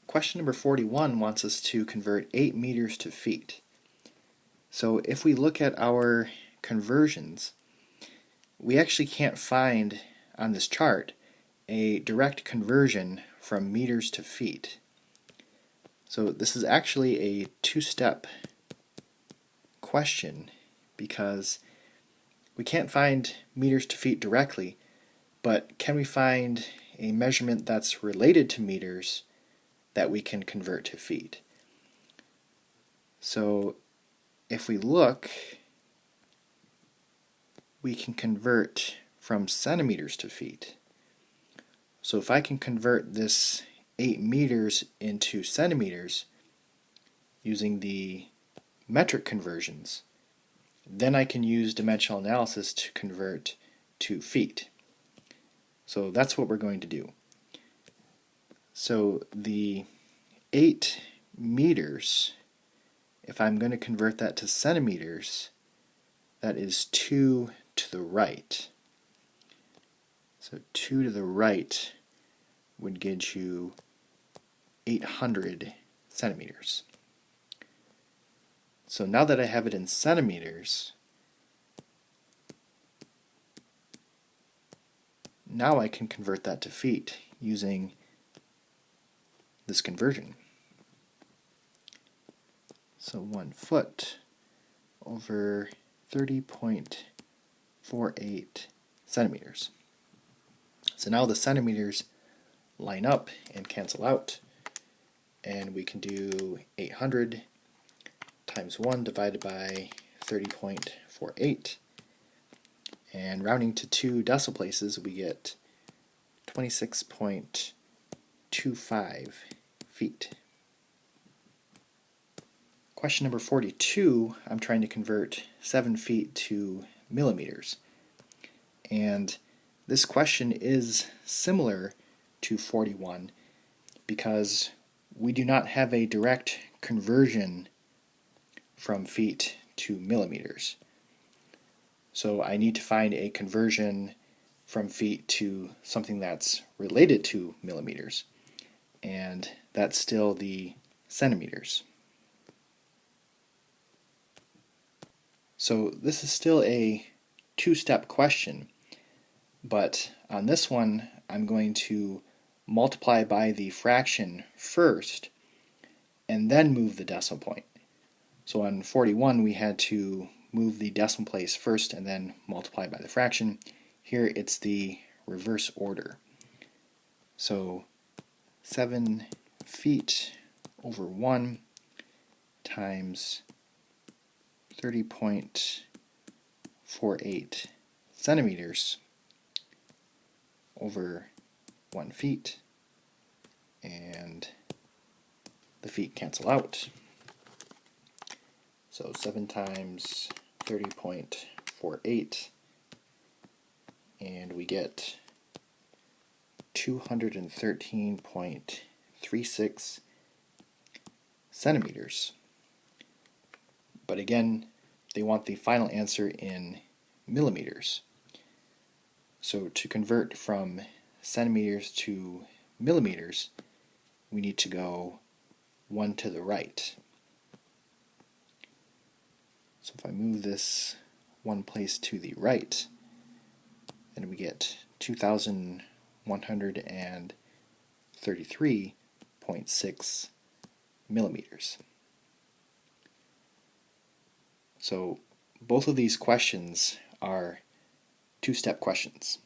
Question number 41 wants us to convert 8 meters to feet. So if we look at our conversions, we actually can't find on this chart a direct conversion from meters to feet. So this is actually a two-step question because we can't find meters to feet directly, but can we find a measurement that's related to meters that we can convert to feet? So if we look, we can convert from centimeters to feet. So if I can convert this 8 meters into centimeters using the metric conversions, then I can use dimensional analysis to convert to feet. So that's what we're going to do. So the 8 meters, if I'm going to convert that to centimeters, that is 2 to the right. So 2 to the right would get you 800 centimeters. So now that I have it in centimeters, now I can convert that to feet using this conversion. So 1 foot over 30.48 centimeters. So now the centimeters line up and cancel out, and we can do 800 times 1 divided by 30.48, and rounding to 2 decimal places we get 26.25 feet. Question number 42, I'm trying to convert 7 feet to millimeters. And this question is similar to 41 because we do not have a direct conversion from feet to millimeters. So I need to find a conversion from feet to something that's related to millimeters, and that's still the centimeters. So this is still a two-step question, but on this one I'm going to multiply by the fraction first and then move the decimal point. So on 41 we had to move the decimal place first and then multiply by the fraction. Here it's the reverse order. So 7 feet over 1 times 30.48 centimeters over 1 feet, and the feet cancel out. So 7 times 30.48, and we get 213.36 centimeters. But again, they want the final answer in millimeters. So to convert from centimeters to millimeters, we need to go 1 to the right. So if I move this one place to the right, then we get 2,133.6 millimeters. So both of these questions are two-step questions.